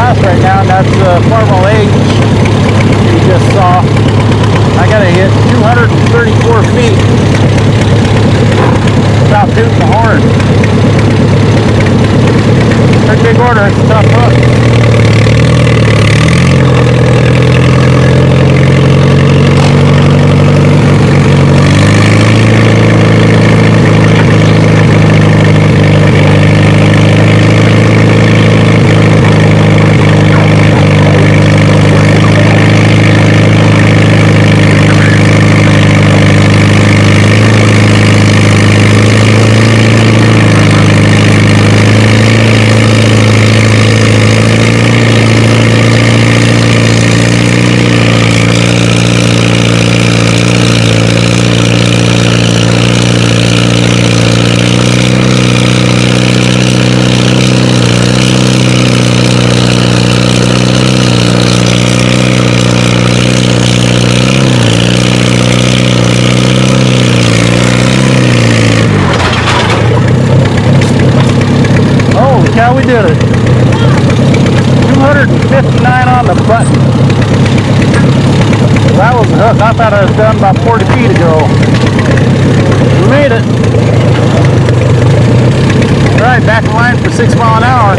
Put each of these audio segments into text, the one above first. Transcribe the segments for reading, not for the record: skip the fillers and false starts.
class right now, and that's Farmall H you just saw. I gotta hit 234 feet without tooting the horn. Pretty big order, it's a tough hook. Yeah, we did it. 259 on the button. That was the hook. I thought I was done about 40 feet ago. We made it. All right, back in line for 6 mile an hour.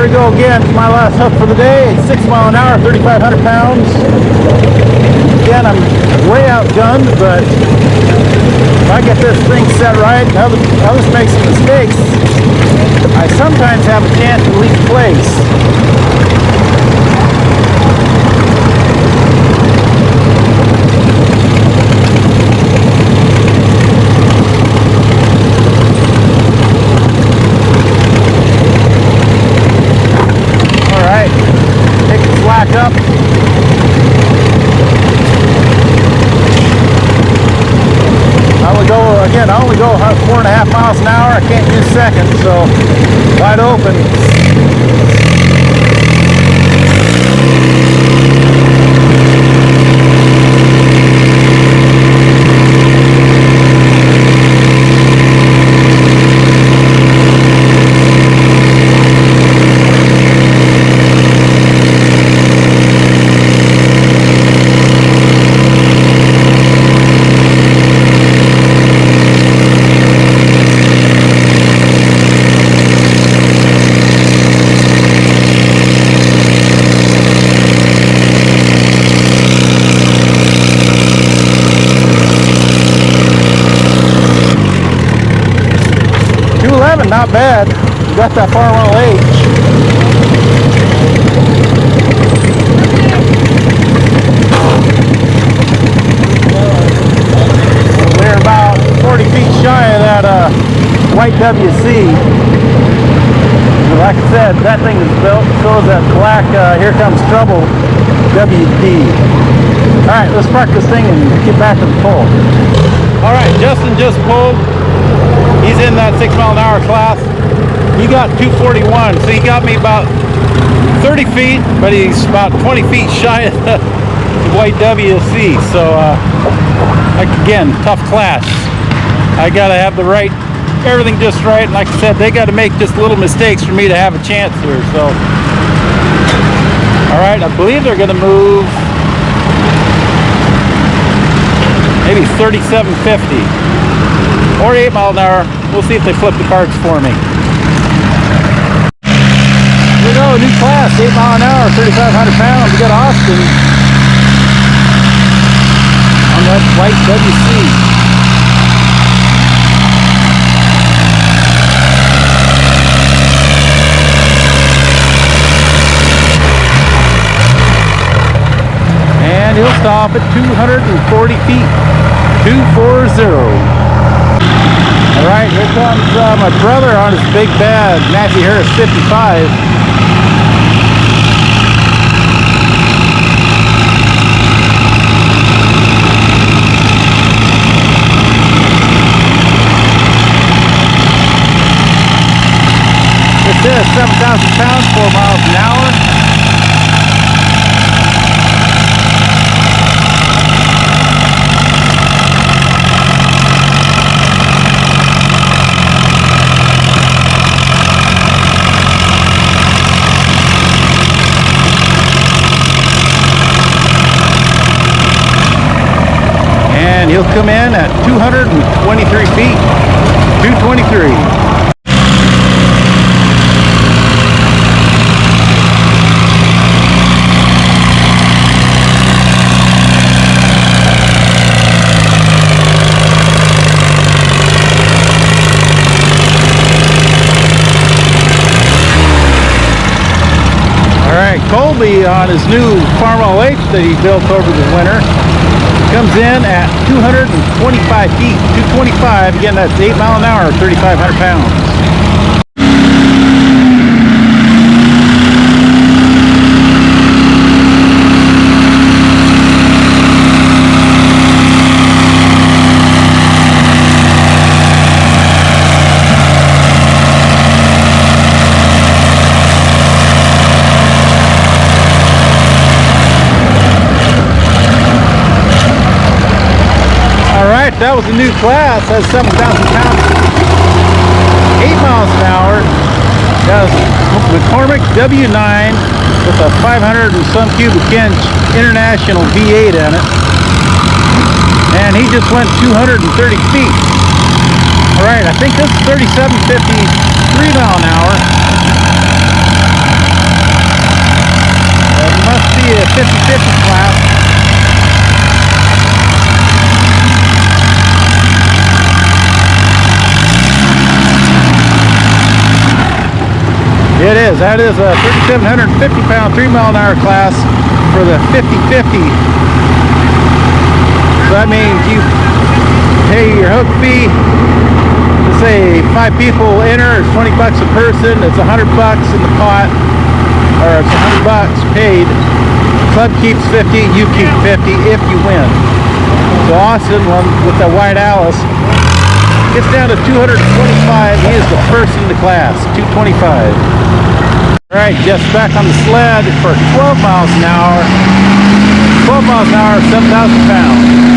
Go again. It's my last hook for the day. It's 6 mile an hour, 3,500 pounds. Again, I'm way outgunned, but if I get this thing set right, others make some mistakes, I sometimes have a chance to leave place. Up. I only go 4.5 miles an hour. I can't use seconds, so wide open. not bad. Got that Farmwell H. We're about 40 feet shy of that white WC. Like I said, that thing is built. So is that black Here Comes Trouble WD. Alright, let's park this thing and get back to the pull. Alright, Justin just pulled. He's in that 6 mile an hour class. He got 241, so he got me about 30 feet, but he's about 20 feet shy of the white WC. So, again, tough class. I gotta have the right, everything just right. And like I said, they gotta make just little mistakes for me to have a chance here. So, all right, I believe they're gonna move maybe 3750 or 8 mile an hour. We'll see if they flip the cards for me. Here we go, new class, 8 mile an hour, 3,500 pounds. We got Austin on that white WC. And he'll stop at 240 feet. 240. Alright, here comes my brother on his big bad Matthew Harris 55. This is 7,000 pounds, 4 miles an hour. And he'll come in at 223 feet. 223. Colby on his new Farmwell H that he built over the winter comes in at 225 feet. 225, again, that's 8 mile an hour, 3,500 pounds. That was a new class. That's 7,000 pounds, 8 miles an hour. That was McCormick W9 with a 500 and some cubic inch international V8 in it. And he just went 230 feet. All right, I think this is 3750, 3 mile an hour. It must be a 50-50 class. It is. That is a 3,750 pound, 3 mile an hour class for the 50-50. So that means you pay your hook fee. Let's say 5 people enter, it's 20 bucks a person. It's 100 bucks in the pot, or it's 100 bucks paid. Club keeps 50, you keep 50 if you win. So Austin, with that White Alice, gets down to 225. He is the first in the class, 225. All right, just back on the sled for 12 miles an hour. 12 miles an hour, 7,000 pounds.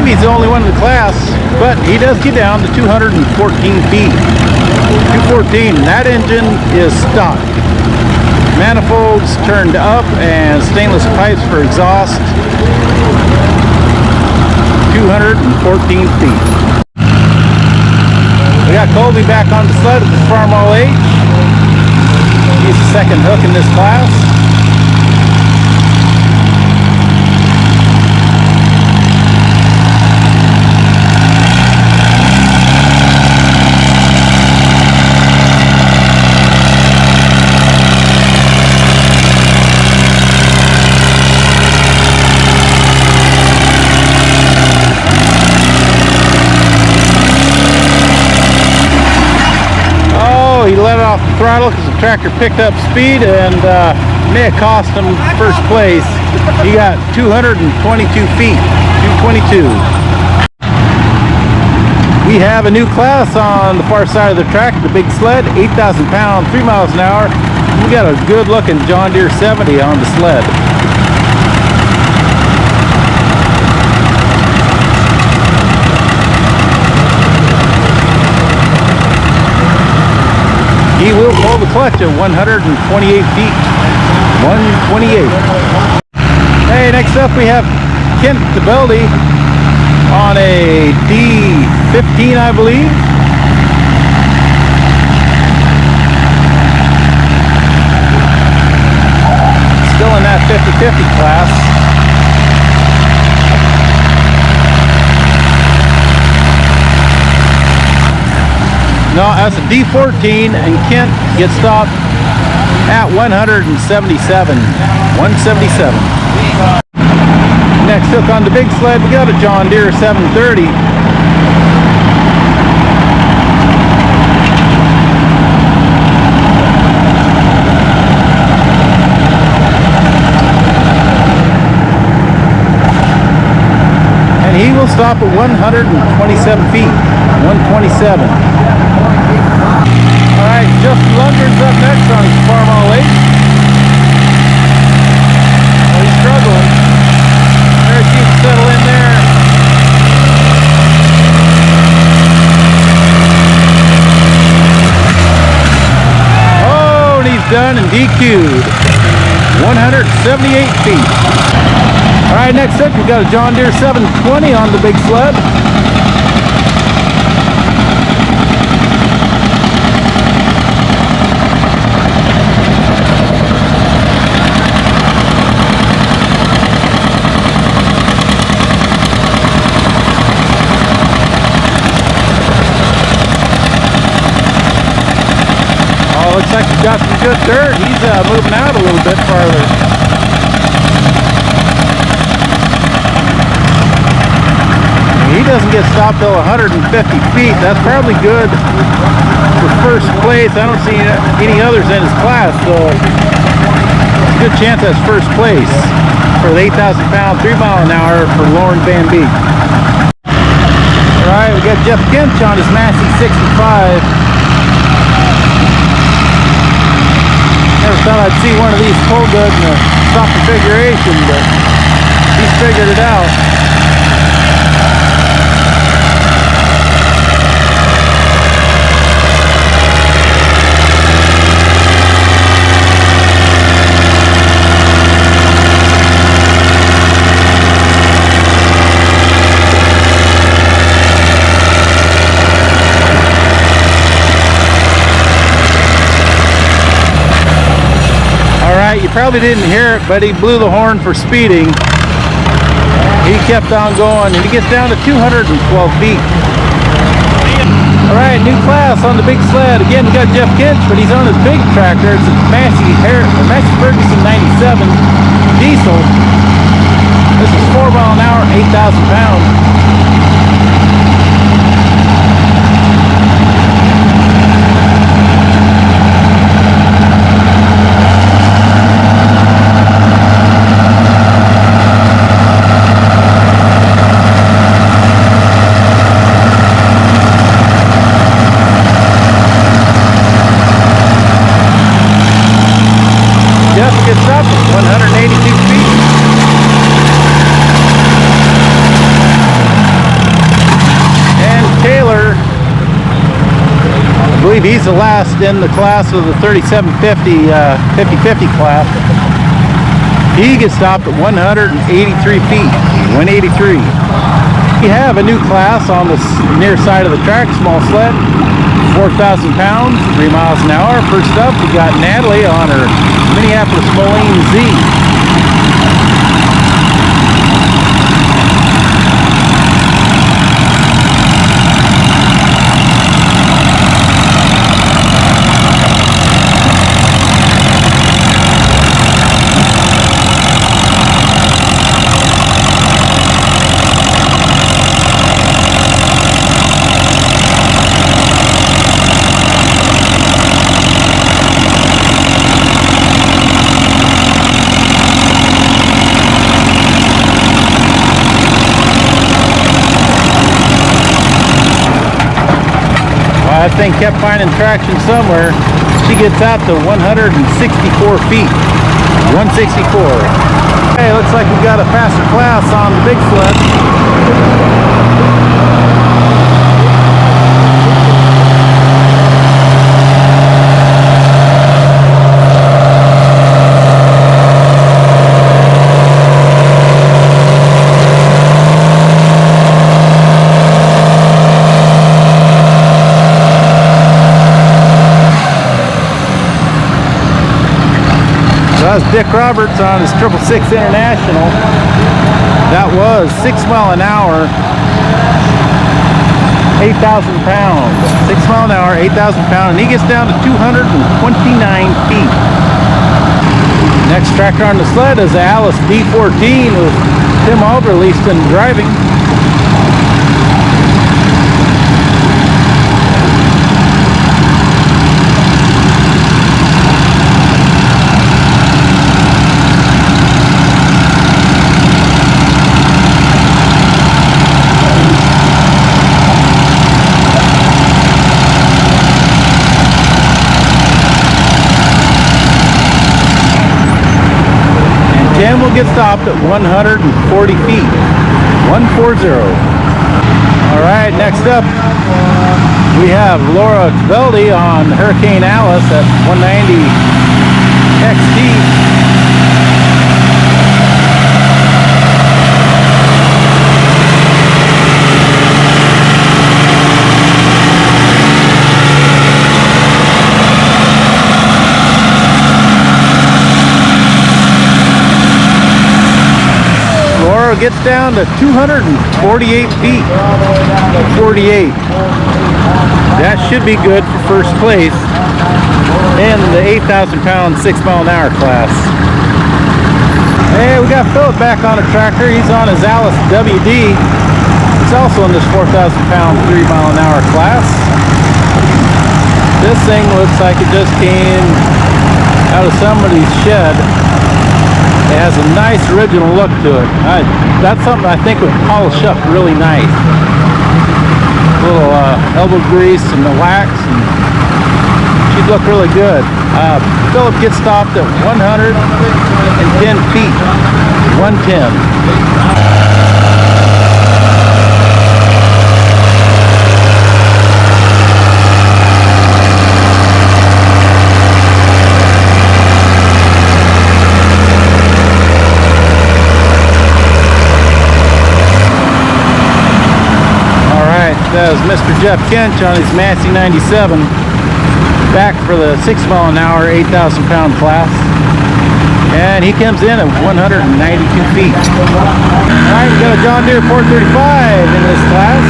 He's the only one in the class, but he does get down to 214 feet. 214, and that engine is stock. Manifolds turned up and stainless pipes for exhaust. 214 feet. We got Colby back on the sled at the Farmall H. He's the second hook in this class. He let off the throttle because the tractor picked up speed and may have cost him first place. He got 222 feet, 222. We have a new class on the far side of the track, the big sled, 8,000 pounds, 3 miles an hour. We got a good looking John Deere 70 on the sled. He will pull the clutch at 128 feet. 128. Hey, next up we have Kent DeBeldy on a D15, I believe. Still in that 50-50 class. No, that's a D14, and Kent gets stopped at 177. 177. Next hook on the big sled, we got a John Deere 730. And he will stop at 127 feet. 127. Alright, Justin Lundgren's up next on his Farmall H. Oh, he's struggling. There, he can settle in there. Oh, and he's done and DQ'd. 178 feet. Alright, next up we got a John Deere 720 on the big sled. Looks like he's got some good dirt. He's moving out a little bit farther. He doesn't get stopped till 150 feet. That's probably good for first place. I don't see any others in his class, so it's a good chance that's first place for the 8,000 pound, 3 mile an hour for Lauren Van Beek. All right, we got Jeff Kinch on his Massey 65. Never thought I'd see one of these pull good in a soft configuration, but he's figured it out. You probably didn't hear it, but he blew the horn for speeding. He kept on going, and he gets down to 212 feet. All right, new class on the big sled. Again, we got Jeff Kinch, but he's on his big tractor. It's a Massey Ferguson 97 diesel. This is 4 mile an hour, 8,000 pounds. Gets up at 182 feet. And Taylor, I believe he's the last in the class of the 3750 50-50 class. He gets stopped at 183 feet. 183. We have a new class on the near side of the track, small sled, 4,000 pounds, 3 miles an hour. First up, we got Natalie on her Minneapolis Moline Z. That thing kept finding traction somewhere. She gets out to 164 feet. 164. Hey, looks like we got a faster class on the big sled. That was Dick Roberts on his 666 International. That was 6 mile an hour, 8,000 pounds. 6 mile an hour, 8,000 pounds, and he gets down to 229 feet. Next tractor on the sled is the Alice B14 with Tim Alderleaston driving. Jen will get stopped at 140 feet. 140. All right, next up, we have Laura Tveldy on Hurricane Alice at 190 XT. Gets down to 248 feet. 48. That should be good for first place in the 8,000 pound 6 mile an hour class. Hey, we got Philip back on a tractor. He's on his Alice WD. He's also in this 4,000 pound 3 mile an hour class. This thing looks like it just came out of somebody's shed. It has a nice original look to it. That's something I think would polish up really nice. A little elbow grease and the wax, and she'd look really good. Philip gets stopped at 110 feet. 110. That was Mr. Jeff Kench on his Massey 97, back for the 6 mile an hour, 8,000 pound class. And he comes in at 192 feet. All right, we got a John Deere 435 in this class.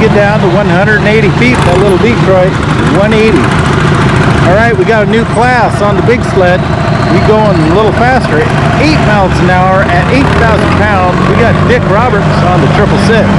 Get down to 180 feet, that little Detroit, 180. All right, we got a new class on the big sled. We going a little faster, 8 miles an hour at 8,000 pounds. We got Dick Roberts on the 666.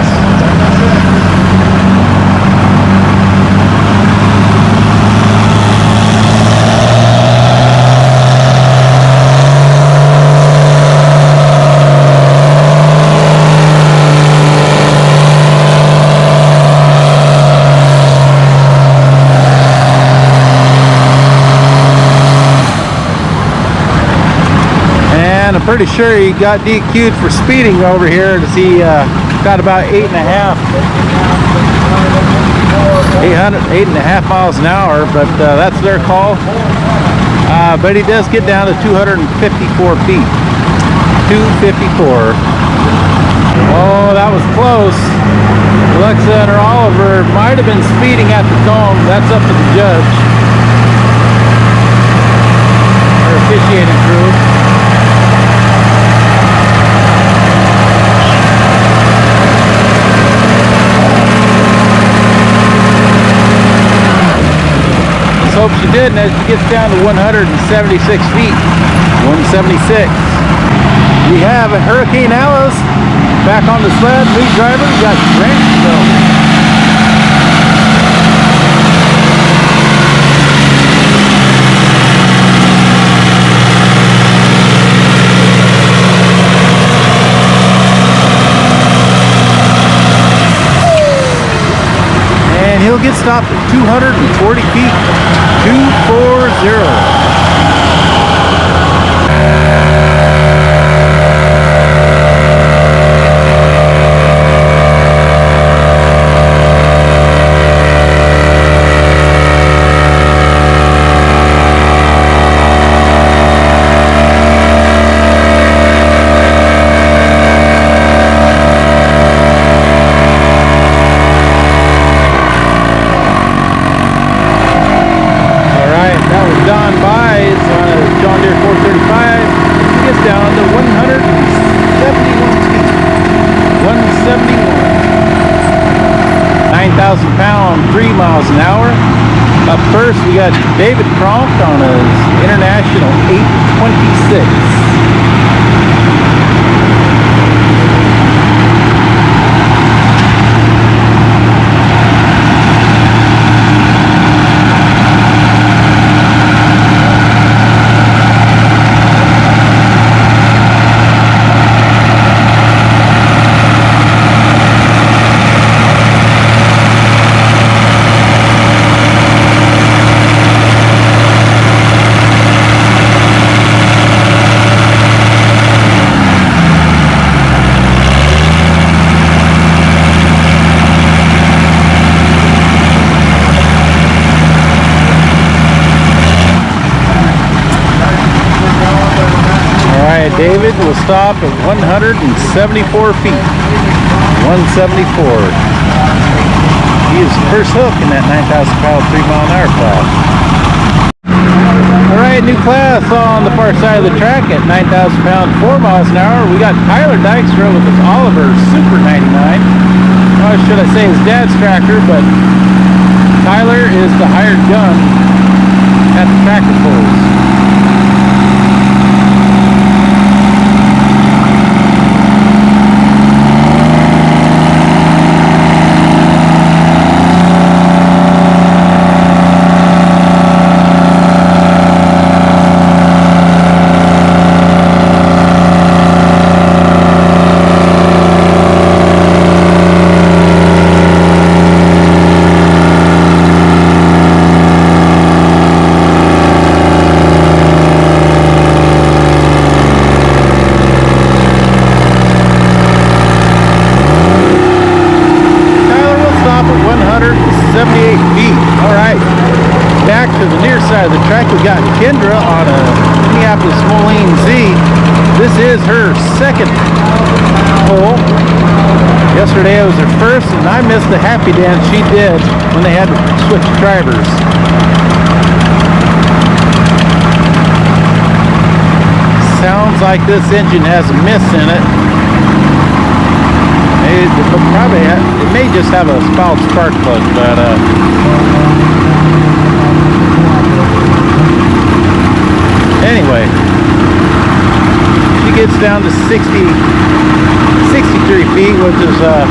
pretty sure he got DQ'd for speeding over here as he got about 8.5 miles an hour, but that's their call. But he does get down to 254 feet. 254. Oh, that was close. Alexa or Oliver might have been speeding at the cone. That's up to the judge or officiating crew. Let's hope she didn't as she gets down to 176 feet. 176. We have a Hurricane Alice back on the sled. Lead driver, we got Grant. And he'll get stopped at 240 feet. 240. Pound, 3 miles an hour. Up first, we got David Cronk on his International 826. David will stop at 174 feet. 174. He is first hook in that 9,000 pound, 3 mile an hour class. Alright, new class on the far side of the track at 9,000 pound, 4 miles an hour. We got Tyler Dykstra with his Oliver Super 99. Or should I say his dad's tractor, but Tyler is the hired gun at the tractor pulls. We got Kendra on a Minneapolis Moline Z. This is her second pull. Yesterday it was her first, and I missed the happy dance she did when they had to switch drivers. Sounds like this engine has a miss in it. It may just have a fouled spark plug, but anyway, she gets down to 63 feet, which is a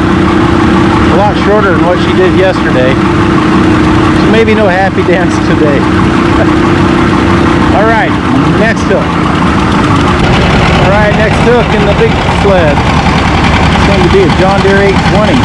lot shorter than what she did yesterday. So maybe no happy dance today. All right, next hook. All right, next hook in the big sled. It's going to be a John Deere 820.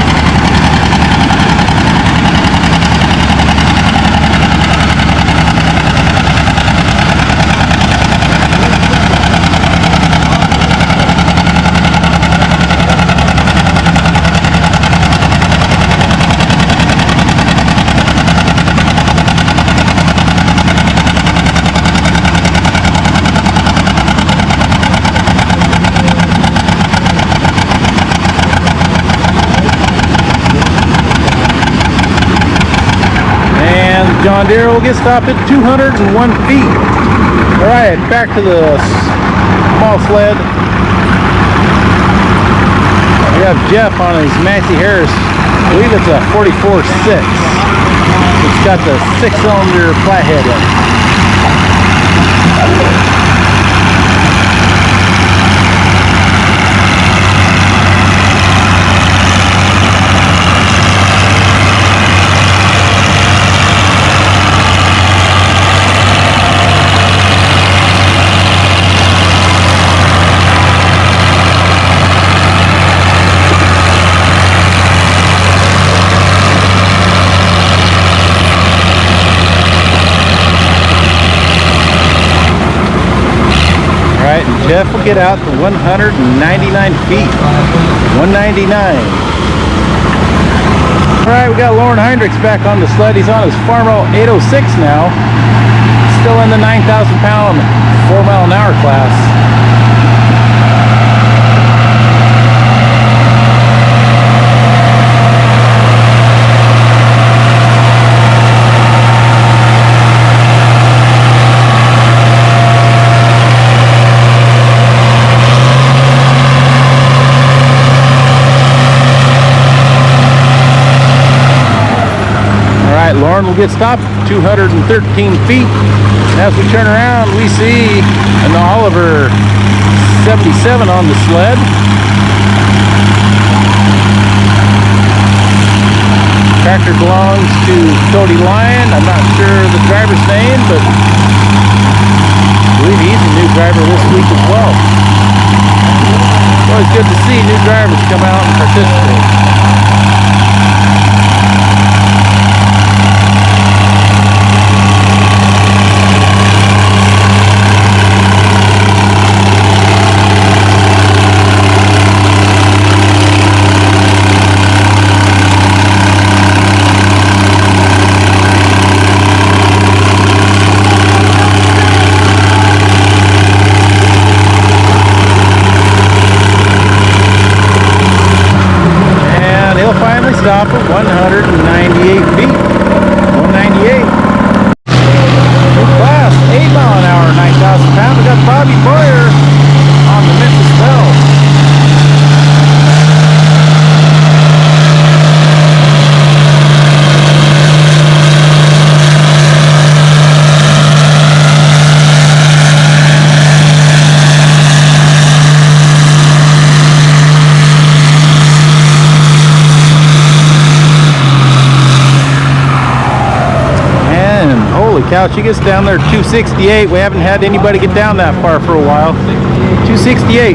John Deere will get stopped at 201 feet. All right, back to the small sled. We have Jeff on his Massey Harris. I believe it's a 44.6. It's got the 6-cylinder flathead in it. Jeff will get out to 199 feet. 199. Alright, we got Lauren Heinrichs back on the sled. He's on his Farmall 806 now. Still in the 9,000 pound, 4 mile an hour class. Lauren will get stopped 213 feet. As we turn around, we see an Oliver 77 on the sled. Tractor belongs to Cody Lyon. I'm not sure the driver's name, but I believe he's a new driver this week as well. It's always good to see new drivers come out and participate. Stop at 198 feet. 198. New class, 8 mile an hour, 9,000 pounds. We got Bobby Boyer on the Memphis Belle. Cow, she gets down there 268. We haven't had anybody get down that far for a while. 268.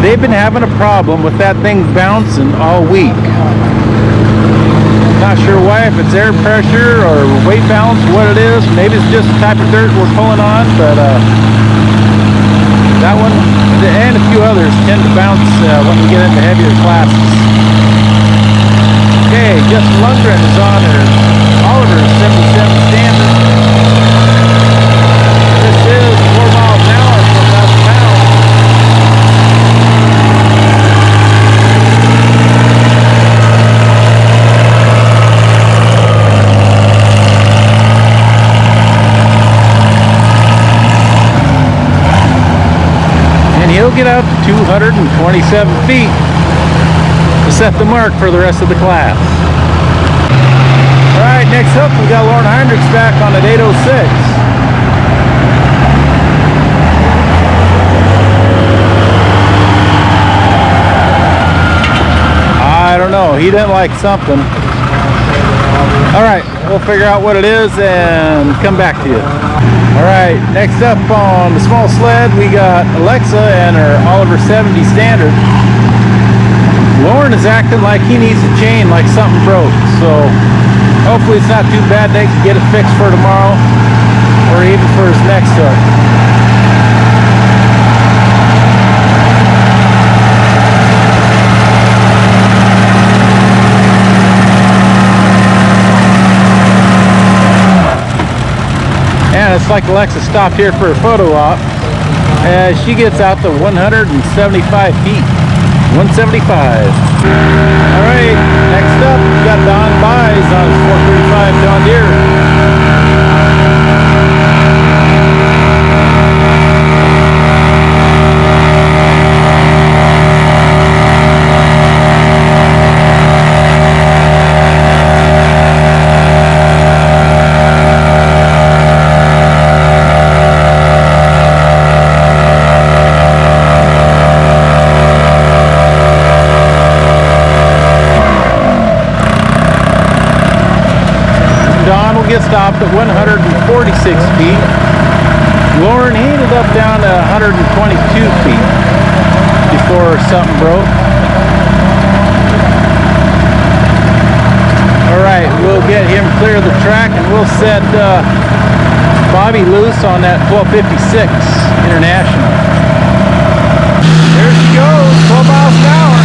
They've been having a problem with that thing bouncing all week. Not sure why, if it's air pressure or weight balance, what it is. Maybe it's just the type of dirt we're pulling on, but that one and a few others tend to bounce when we get into heavier classes. Okay, Justin Lundgren is on her Oliver 77 standard. This is 4 miles an hour, 4,000 pounds. And he'll get out to 227 feet to set the mark for the rest of the class. Alright, next up we got Lauren Heinrichs back on an 806. I don't know, he didn't like something. Alright, we'll figure out what it is and come back to you. Alright, next up on the small sled we got Alexa and her Oliver 70 standard. Lauren is acting like he needs a chain, like something broke, so hopefully it's not too bad. They can get it fixed for tomorrow or even for his next hook. And it's like Alexa stopped here for a photo op as she gets out to 175 feet. 175. Alright, next up we got Don Buys on his 435 John Deere. to 146 feet. Lauren, he ended up down to 122 feet before something broke. All right, we'll get him clear of the track and we'll set Bobby loose on that 1256 International. There she goes, 12 miles an hour.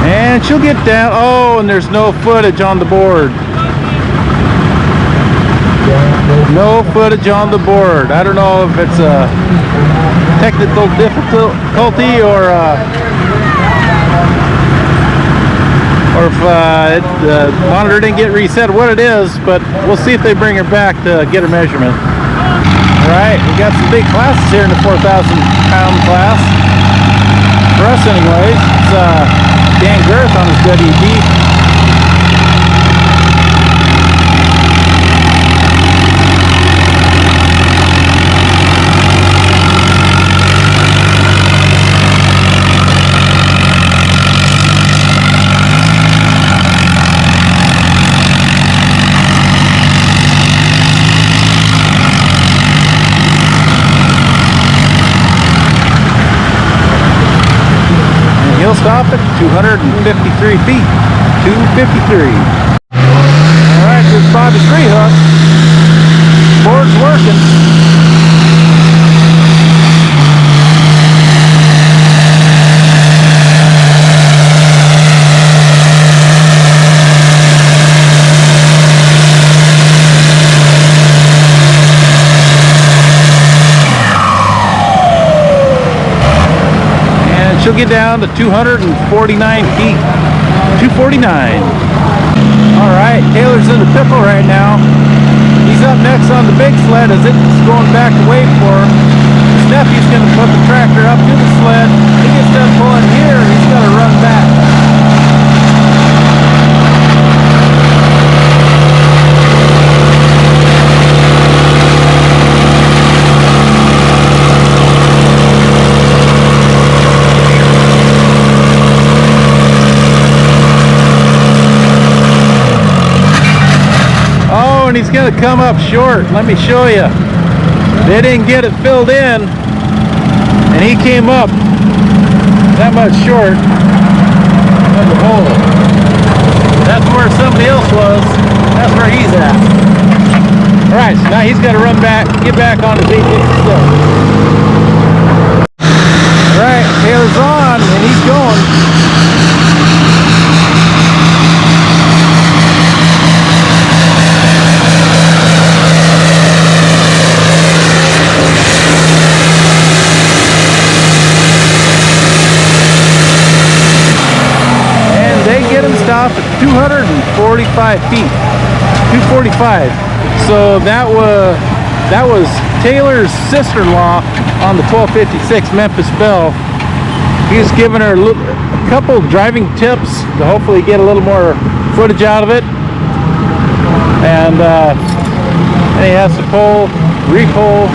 And she'll get down. Oh, and there's no footage on the board. No footage on the board. I don't know if it's a technical difficulty or if the monitor didn't get reset, what it is, but we'll see if they bring her back to get her measurement. All right, we got some big classes here in the 4,000 pound class. For us anyways, it's Dan Girth on his WD. He'll stop at 253 feet. 253. All right, here's Bobby's free hook. Board's working. She'll get down to 249 feet. 249. All right, Taylor's in the pickle right now. He's up next on the big sled as it's going back to wait for him. Steffi's going to put the tractor up to the sled. He gets done pulling here, he's got to run back. And he's going to come up short. Let me show you. They didn't get it filled in, and he came up that much short of the hole. That's where somebody else was. That's where he's at. All right, so now he's got to run back, get back on his 856. All right, Taylor's on, and he's going. Stop at 245 feet. 245. So that was Taylor's sister-in-law on the 1256 Memphis Belle. He's giving her a couple driving tips to hopefully get a little more footage out of it. And he has to pull, re-pull,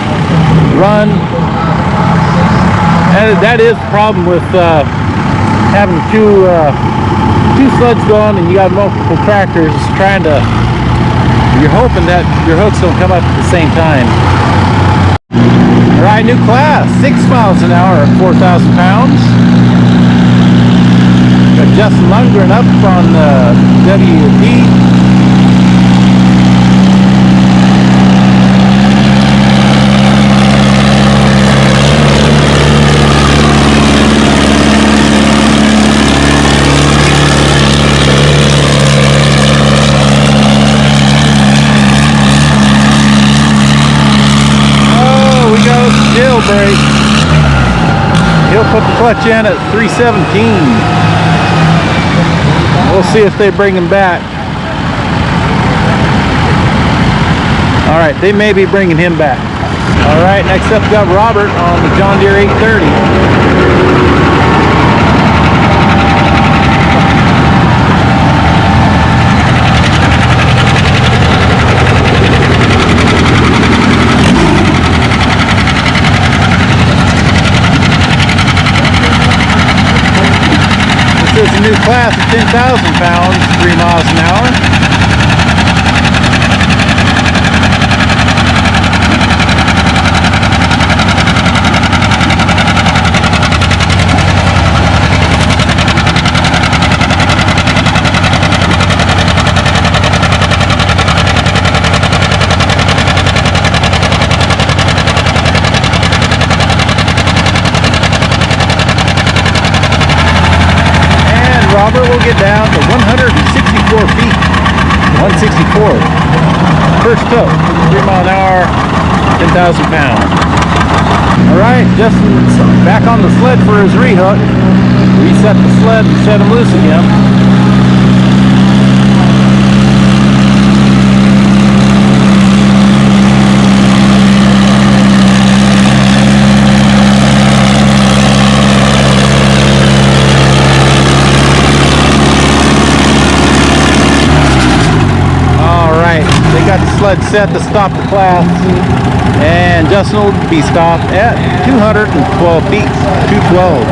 run. And that is the problem with having two sleds going and you got multiple tractors trying to, you're hoping that your hooks don't come up at the same time. All right, new class, 6 miles an hour at 4,000 pounds. Got Justin Lundgren up on the WD. Jailbreak. He'll put the clutch in at 317. We'll see if they bring him back. All right, they may be bringing him back. All right, next up we got Robert on the John Deere 830. class at 10,000 pounds, 3 miles an hour. Robert will get down to 164 feet. 164. First tow, 3 mile an hour, 10,000 pounds. Alright, Justin's back on the sled for his rehook. Reset the sled and set him loose again. Got the sled set to stop the class, and Justin will be stopped at 212 feet, 212.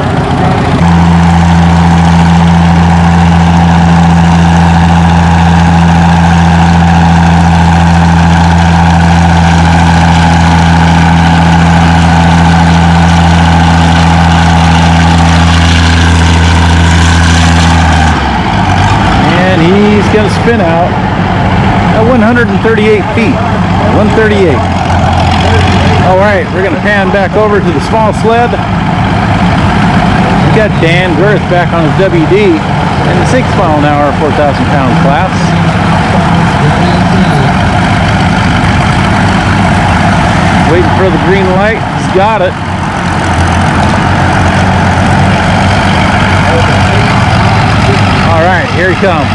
And he's gonna spin out at 138 feet, 138. All right, we're gonna pan back over to the small sled. We got Dan Girth back on his WD in the 6 mile an hour, 4,000 pound class. Waiting for the green light, he's got it. All right, here he comes.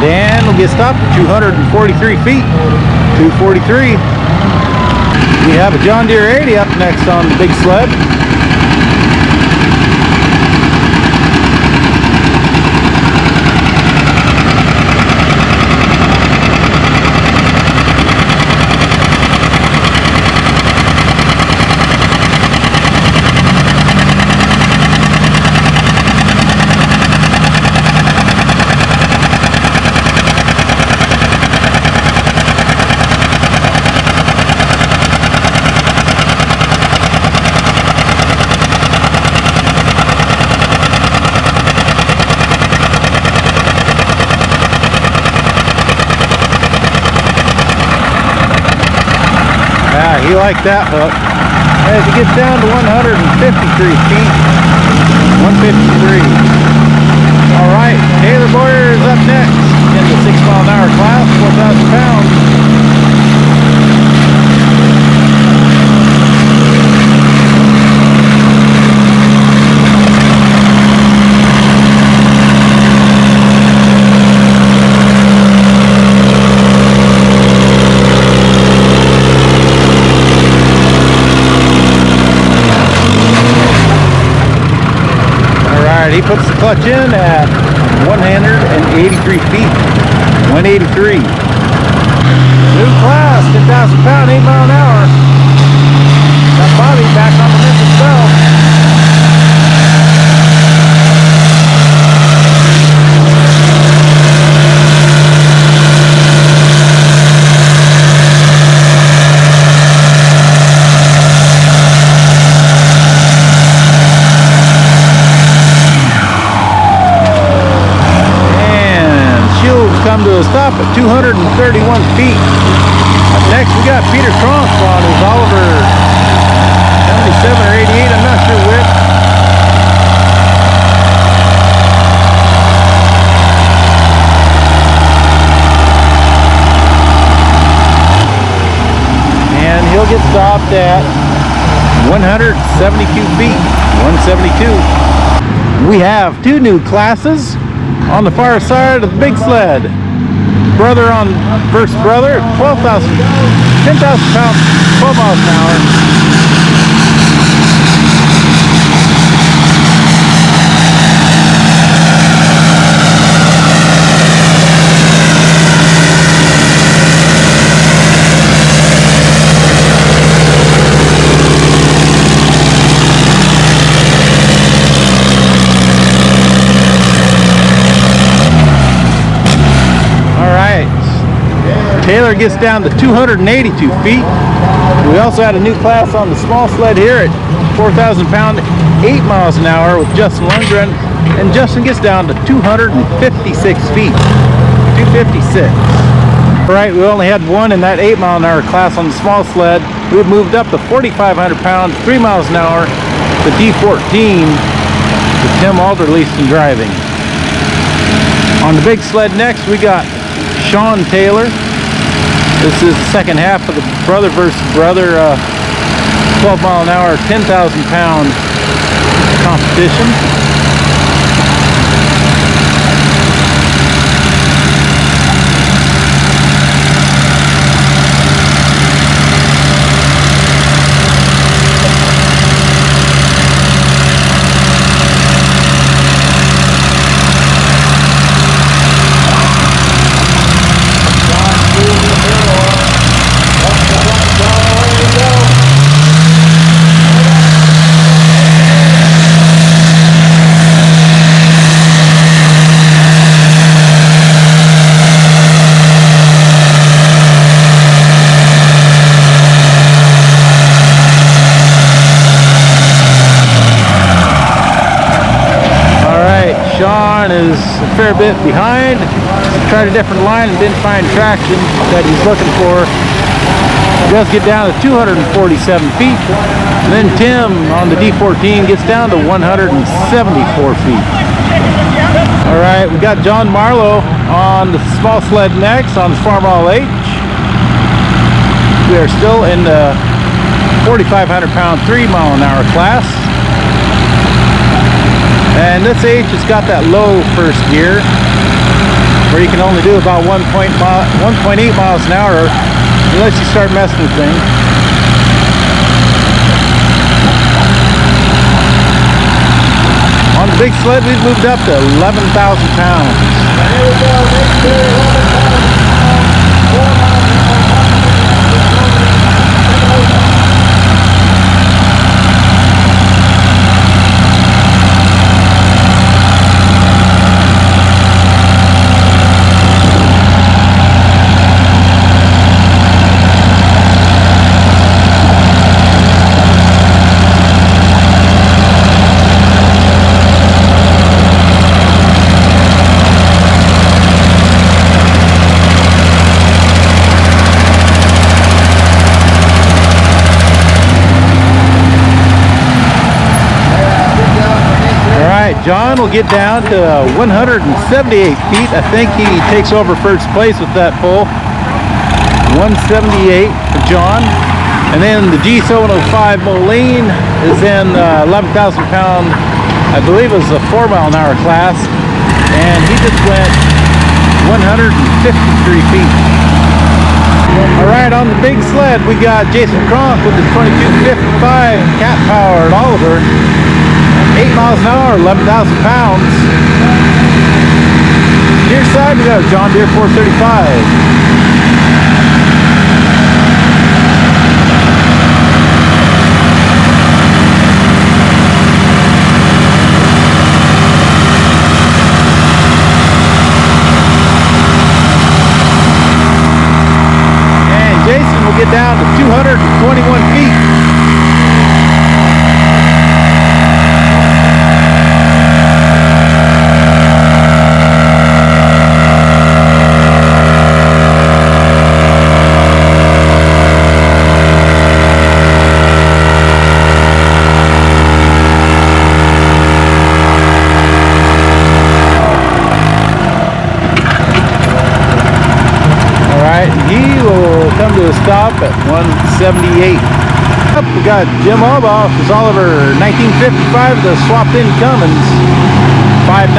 Dan will get stopped at 243 feet, 243. We have a John Deere 80 up next on the big sled. He liked that hook. As he gets down to 153 feet, 153. All right, Taylor Boyer is up next in the 6 mile an hour class, 4,000 pounds. He puts the clutch in at 183 feet, 183. New class, 10,000 pound, 8 mile an hour. Got Bobby back on the Memphis Bell. Come to a stop at 231 feet. Up next we got Peter Kronk on his Oliver 77 or 88, I'm not sure which. And he'll get stopped at 107 feet. 172. We have two new classes on the far side of the big sled. Brother on first brother, 10,000 pounds, 12 miles an hour. Taylor gets down to 282 feet. We also had a new class on the small sled here at 4,000 pound, 8 miles an hour with Justin Lundgren, and Justin gets down to 256 feet, 256. All right, we only had one in that 8 mile an hour class on the small sled. We've moved up to 4,500 pounds, 3 miles an hour, the D14 with Tim Alderleeston driving. On the big sled next, we got Sean Taylor. This is the second half of the brother versus brother 12 mile an hour, 10,000 pound competition. Sean is a fair bit behind. Tried a different line and didn't find traction that he's looking for. He does get down to 247 feet. And then Tim on the D14 gets down to 174 feet. All right, we got John Marlowe on the small sled next on the Farmall H. We are still in the 4,500 pound, 3 mile an hour class. And this H has got that low first gear where you can only do about 1.8 miles an hour unless you start messing with things. On the big sled, we've moved up to 11,000 pounds. Here we go, next gear, 11,000 pounds. John will get down to 178 feet. I think he takes over first place with that pole. 178 for John. And then the G705 Moline is in 11,000 pound, I believe it was a 4 mile an hour class. And he just went 153 feet. All right, on the big sled, we got Jason Kronk with the 2255 cat powered Oliver. 8 miles an hour, 11,000 pounds. Near side, we got a John Deere 435. And Jason will get down to 221 feet. He will come to a stop at 178. Up, we got Jim Albaugh, his Oliver 1955, the swapped in Cummins 5.9.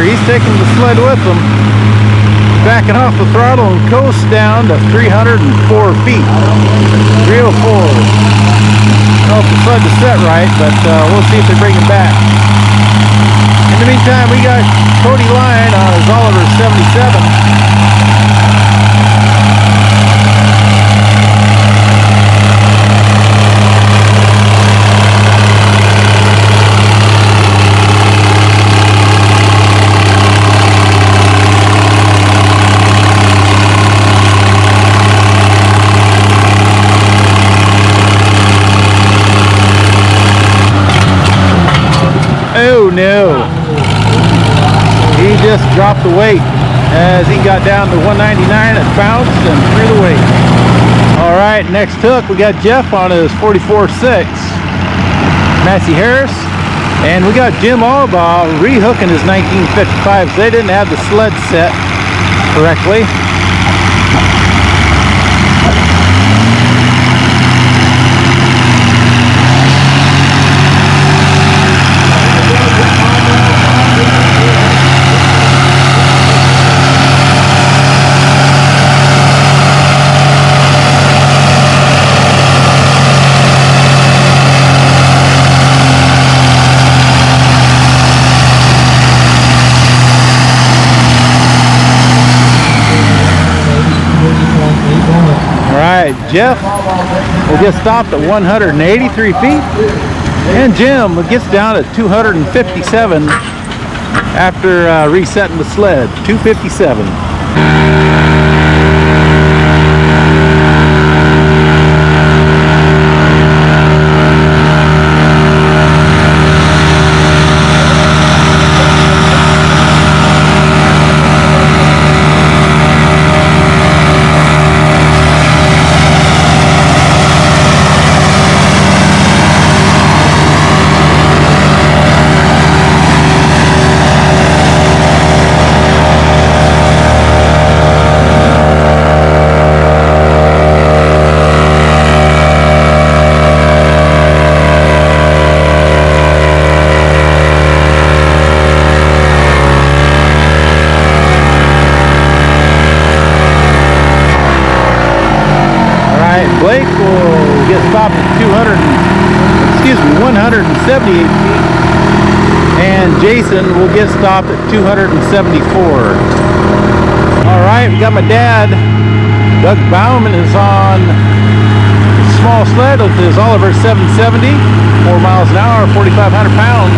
He's taking the sled with him, backing off the throttle and coast down to 304 feet. 304. I don't know if the sled is set right, but we'll see if they bring him back. In the meantime, we got Cody Lyon on his Oliver 77. Oh no, he just dropped the weight as he got down to 199. It bounced and threw the weight. All right, next hook we got Jeff on his 44.6 Massey Harris, and we got Jim Albaugh rehooking his 1955s. They didn't have the sled set correctly. Jeff will get stopped at 183 feet, and Jim gets down at 257 after resetting the sled. 257. Blake will get stopped at 178 feet, and Jason will get stopped at 274. All right, we got my dad. Doug Bauman is on a small sled with his Oliver 770, 4 miles an hour, 4,500 pounds.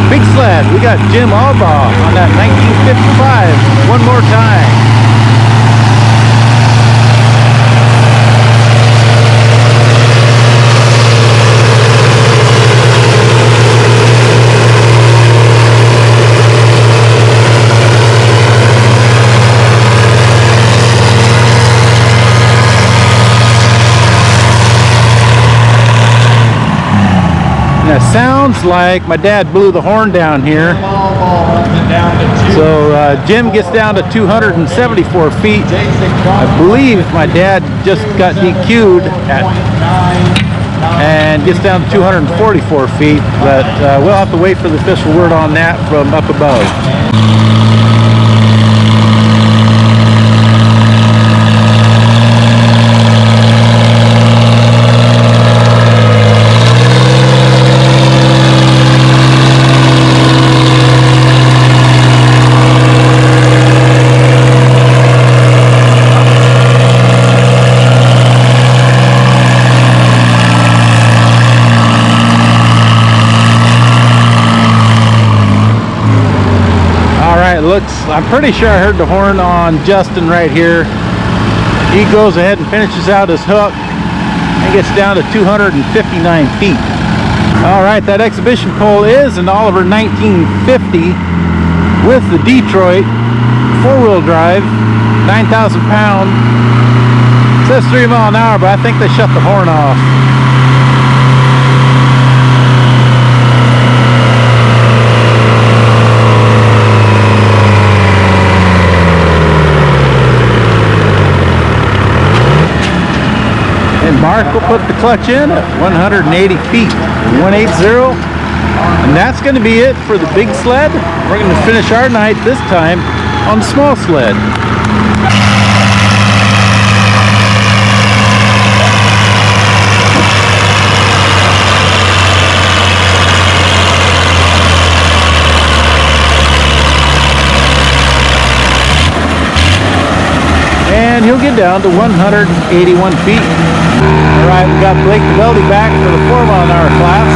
Big sled. We got Jim Albaugh on that 1955. One more time. Now, sounds like my dad blew the horn down here. So Jim gets down to 274 feet. I believe my dad just got DQ'd and gets down to 244 feet, but we'll have to wait for the official word on that from up above. I'm pretty sure I heard the horn on Justin right here. He goes ahead and finishes out his hook and gets down to 259 feet. All right, that exhibition pole is an Oliver 1950 with the Detroit 4-wheel drive, 9,000 pound Says 3 miles an hour, but I think they shut the horn off. And Mark will put the clutch in at 180 feet, 180. And that's going to be it for the big sled. We're going to finish our night this time on the small sled. And he'll get down to 181 feet. All right, we got Blake Develty back for the 4 mile an hour class.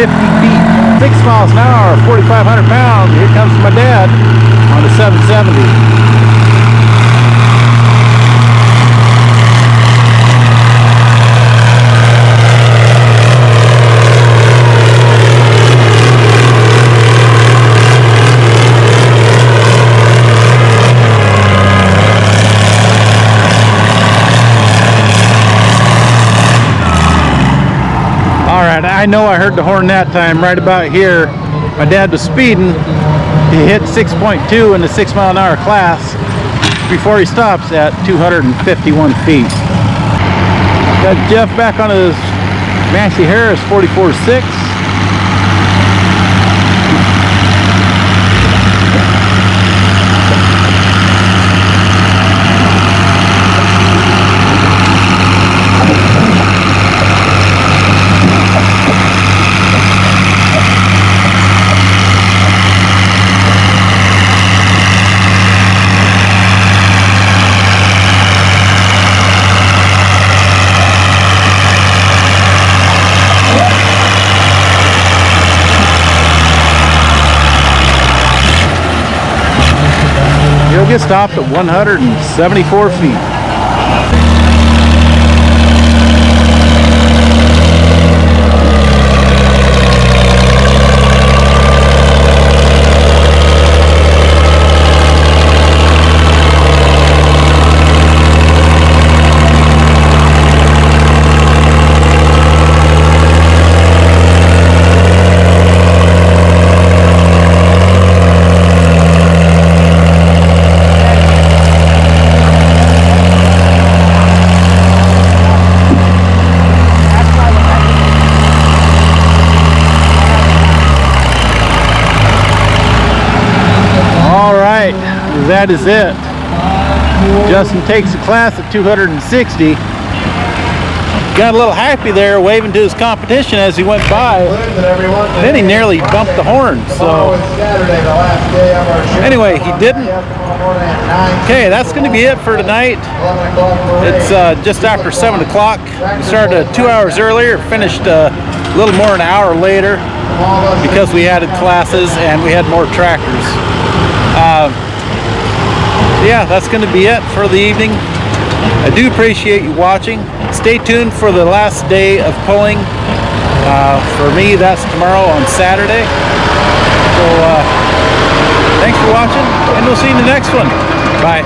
Feet, 6 miles an hour, 4,500 pounds. Here comes my dad on the 770. I know I heard the horn that time right about here. My dad was speeding. He hit 6.2 in the 6 mile an hour class before he stops at 251 feet. Got Jeff back on his Massey Harris 44.6. He'll get stopped at 174 feet. That is it. Justin takes the class at 260. Got a little happy there, waving to his competition as he went by. Then he nearly bumped the horn. So anyway, he didn't. Okay, that's going to be it for tonight. It's just after 7 o'clock. We started 2 hours earlier, finished a little more than an hour later because we added classes and we had more tractors. Yeah, that's going to be it for the evening. I do appreciate you watching. Stay tuned for the last day of pulling. For me, that's tomorrow on Saturday. So thanks for watching, and we'll see you in the next one. Bye.